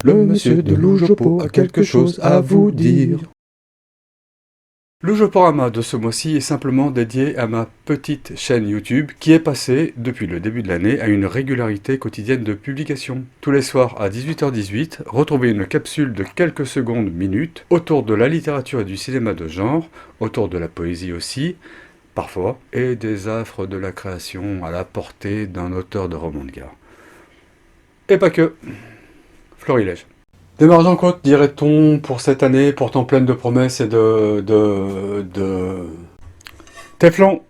Le monsieur de Loujopo a quelque chose à vous dire. Loujoporama de ce mois-ci est simplement dédié à ma petite chaîne YouTube qui est passée, depuis le début de l'année, à une régularité quotidienne de publication. Tous les soirs à 18h18, retrouvez une capsule de quelques secondes, minutes, autour de la littérature et du cinéma de genre, autour de la poésie aussi, parfois, et des affres de la création à la portée d'un auteur de roman de gare. Et pas que. Florilège. Démarrage en côte, dirait-on, pour cette année, pourtant pleine de promesses et de... Téflon.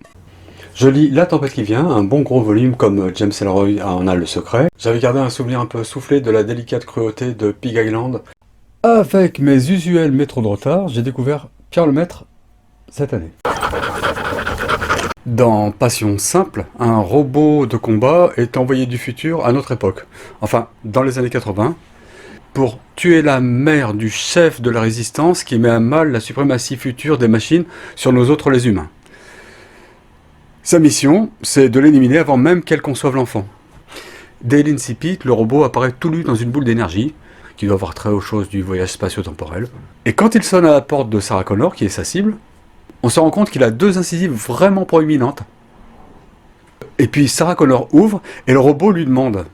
Je lis La tempête qui vient, un bon gros volume comme James Ellroy en a le secret. J'avais gardé un souvenir un peu soufflé de la délicate cruauté de Pig Island. Avec mes usuels métros de retard, j'ai découvert Pierre Lemaître cette année. Dans Passion simple, un robot de combat est envoyé du futur à notre époque. Enfin, dans les années 80. Pour tuer la mère du chef de la résistance qui met à mal la suprématie future des machines sur nous autres les humains. Sa mission, c'est de l'éliminer avant même qu'elle conçoive l'enfant. Dès l'incipit, le robot apparaît tout nu dans une boule d'énergie, qui doit avoir trait aux choses du voyage spatio-temporel. Et quand il sonne à la porte de Sarah Connor, qui est sa cible, on se rend compte qu'il a deux incisives vraiment proéminentes. Et puis Sarah Connor ouvre, et le robot lui demande...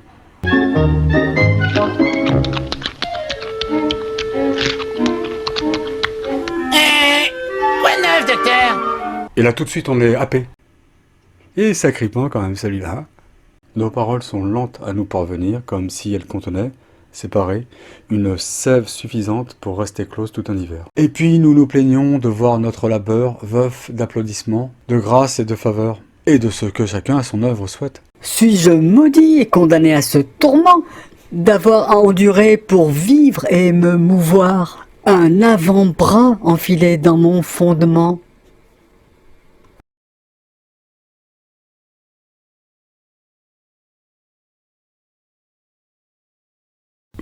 Et là tout de suite on est happé. Et sacrément quand même celui-là. Nos paroles sont lentes à nous parvenir, comme si elles contenaient, séparées, une sève suffisante pour rester close tout un hiver. Et puis nous nous plaignons de voir notre labeur veuf d'applaudissements, de grâce et de faveur, et de ce que chacun à son œuvre souhaite. Suis-je maudit et condamné à ce tourment d'avoir à endurer pour vivre et me mouvoir un avant-bras enfilé dans mon fondement?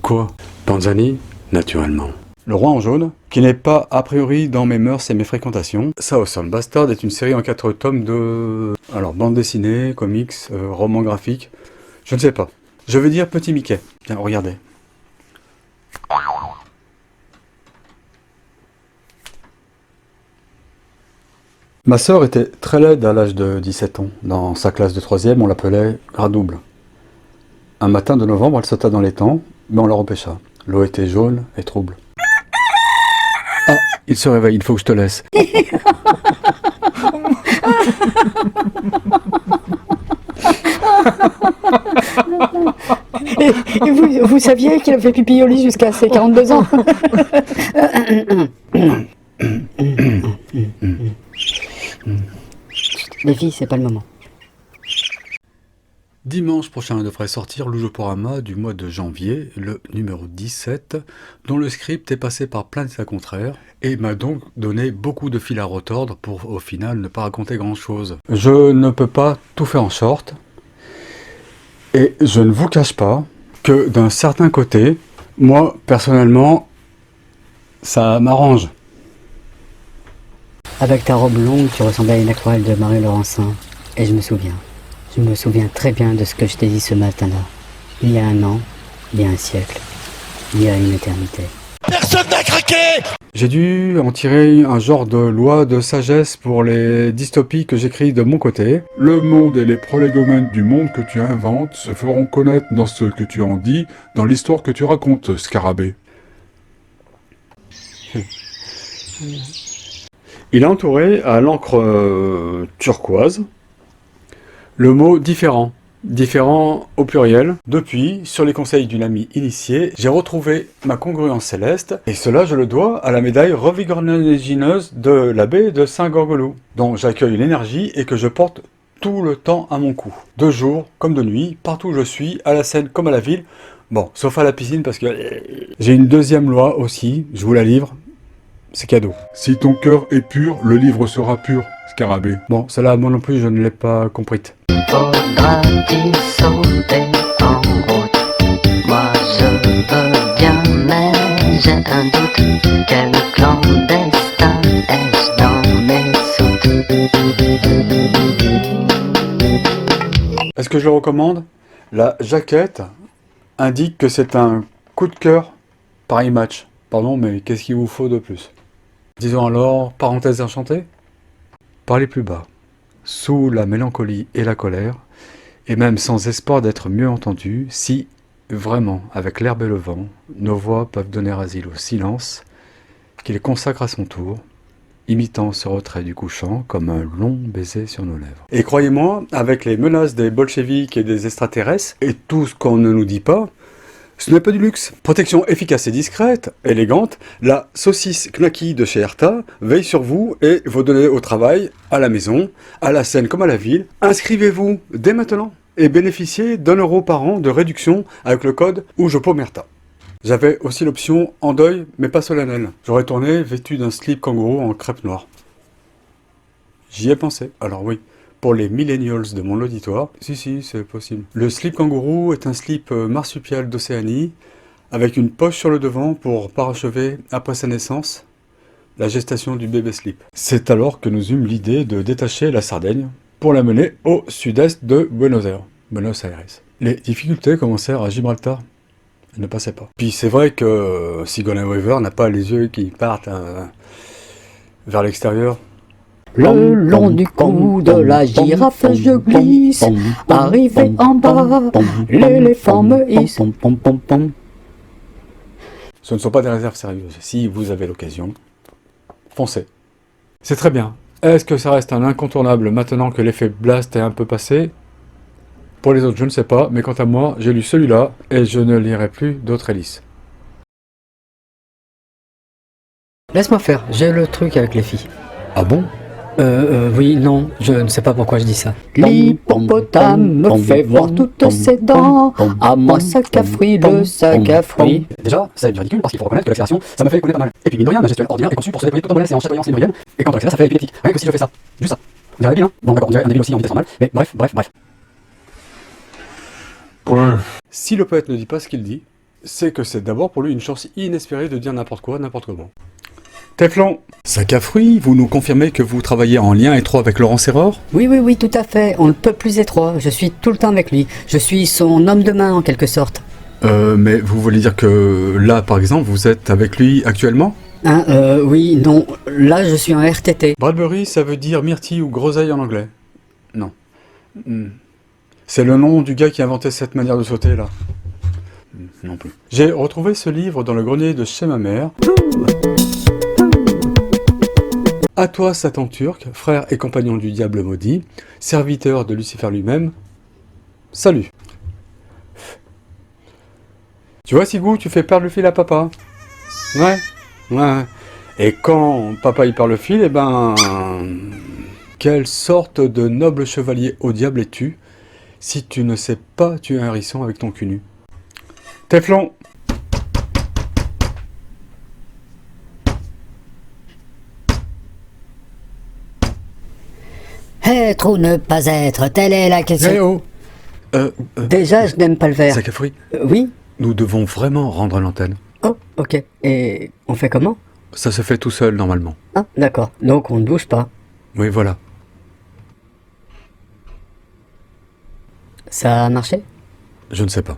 Quoi? Panzani? Naturellement. Le Roi en jaune, qui n'est pas a priori dans mes mœurs et mes fréquentations. Southern Bastard est une série en 4 tomes de... Alors, bande dessinée, comics, roman graphique, je ne sais pas. Je veux dire Petit Mickey. Tiens, regardez. Ma sœur était très laide à l'âge de 17 ans. Dans sa classe de 3e, on l'appelait Gradouble. Un matin de novembre, elle sauta dans l'étang, mais on la repêcha. L'eau était jaune et trouble. Ah, il se réveille, il faut que je te laisse. Et vous saviez qu'il a fait pipi au lit jusqu'à ses 42 ans? Les filles, c'est pas le moment. Dimanche prochain devrait sortir Loujoporama du mois de janvier, le numéro 17, dont le script est passé par plein d'états contraires et m'a donc donné beaucoup de fil à retordre pour au final ne pas raconter grand chose. Je ne peux pas tout faire en short et je ne vous cache pas que d'un certain côté, moi personnellement, ça m'arrange. Avec ta robe longue, tu ressemblais à une aquarelle de Marie Laurencin. Et je me souviens très bien de ce que je t'ai dit ce matin-là. Il y a un an, il y a un siècle, il y a une éternité. Personne n'a craqué! J'ai dû en tirer un genre de loi de sagesse pour les dystopies que j'écris de mon côté. Le monde et les prolégomènes du monde que tu inventes se feront connaître dans ce que tu en dis, dans l'histoire que tu racontes, Scarabée. Il a entouré à l'encre turquoise le mot différent. Différent au pluriel. Depuis, sur les conseils d'une amie initiée, j'ai retrouvé ma congruence céleste, et cela je le dois à la médaille revigorégineuse de l'abbé de Saint-Gorgelou, dont j'accueille l'énergie et que je porte tout le temps à mon cou. De jour comme de nuit, partout où je suis, à la scène comme à la ville, bon, sauf à la piscine parce que j'ai une deuxième loi aussi, je vous la livre, c'est cadeau. Si ton cœur est pur, le livre sera pur, Scarabée. Bon, celle-là, moi non plus, je ne l'ai pas comprise. Faudra-t-il sauter en route? Moi je veux bien, mais j'ai un doute. Quel clandestin est-ce dans mes soutes? Est-ce que je le recommande? La jaquette indique que c'est un coup de cœur Paris Match. Pardon, mais qu'est-ce qu'il vous faut de plus? Disons alors, parenthèse enchantée? Parlez plus bas, sous la mélancolie et la colère, et même sans espoir d'être mieux entendus, si, vraiment, avec l'herbe et le vent, nos voix peuvent donner asile au silence, qu'il consacre à son tour, imitant ce retrait du couchant comme un long baiser sur nos lèvres. Et croyez-moi, avec les menaces des bolcheviks et des extraterrestres, et tout ce qu'on ne nous dit pas, ce n'est pas du luxe. Protection efficace et discrète, élégante, la saucisse knacky de chez Erta veille sur vous et vous donner au travail, à la maison, à la scène comme à la ville. Inscrivez-vous dès maintenant et bénéficiez d'1 € par an de réduction avec le code OUJEPAUMERTA. J'avais aussi l'option en deuil, mais pas solennel. J'aurais tourné vêtu d'un slip kangourou en crêpe noire. J'y ai pensé, alors oui. Pour les millennials de mon auditoire, si, c'est possible. Le slip kangourou est un slip marsupial d'Océanie, avec une poche sur le devant pour parachever, après sa naissance, la gestation du bébé slip. C'est alors que nous eûmes l'idée de détacher la Sardaigne pour la mener au sud-est de Buenos Aires. Les difficultés commencèrent à Gibraltar. Elle ne passait pas. Puis c'est vrai que Sigourney Weaver n'a pas les yeux qui partent vers l'extérieur. Le long du cou de la girafe je glisse, arrivé en bas, l'éléphant me hisse. Ce ne sont pas des réserves sérieuses. Si vous avez l'occasion, foncez. C'est très bien. Est-ce que ça reste un incontournable maintenant que l'effet blast est un peu passé? Pour les autres, je ne sais pas, mais quant à moi, j'ai lu celui-là et je ne lirai plus d'autres hélices. Laisse-moi faire, j'ai le truc avec les filles. Ah bon? Oui, non, je ne sais pas pourquoi je dis ça. L'hippopotame me fait voir toutes ses dents. À moi, sac à fruits, le sac à fruits. Déjà, c'est ridicule parce qu'il faut reconnaître que l'accélération, ça me fait écouler pas mal. Et puis, mine de rien, ma gestuelle ordinaire est conçue pour se déployer tout en mollet et en chatoyant ses moyennes. Et quand on accélère, ça fait épileptique. Rien que si je fais ça. Juste ça. On dirait débile, hein? Bon, d'accord, on dirait un débile aussi en vitesse normale. Mais bref. Ouais. Si le poète ne dit pas ce qu'il dit, c'est que c'est d'abord pour lui une chance inespérée de dire n'importe quoi, n'importe comment. Teflon, sac à fruits, vous nous confirmez que vous travaillez en lien étroit avec Laurent Serror? Oui, tout à fait. On ne peut plus étroit. Je suis tout le temps avec lui. Je suis son homme de main en quelque sorte. Mais vous voulez dire que là, par exemple, vous êtes avec lui actuellement? Oui, non. Là, je suis en RTT. Bradbury, ça veut dire myrtille ou groseille en anglais. Non. C'est le nom du gars qui a inventé cette manière de sauter, là. Non plus. J'ai retrouvé ce livre dans le grenier de chez ma mère. À toi, Satan turc, frère et compagnon du diable maudit, serviteur de Lucifer lui-même, salut. Tu vois, Sigou, tu fais perdre le fil à papa. Ouais. Et quand papa y perd le fil, eh ben... Quelle sorte de noble chevalier au diable es-tu, si tu ne sais pas tuer un hérisson avec ton cul nu? Teflon. Être ou ne pas être, telle est la question. Déjà, je n'aime pas le verre. Sac à fruits, Oui? nous devons vraiment rendre l'antenne. Oh, ok. Et on fait comment? Ça se fait tout seul, normalement. Ah, d'accord. Donc on ne bouge pas. Oui, voilà. Ça a marché? Je ne sais pas.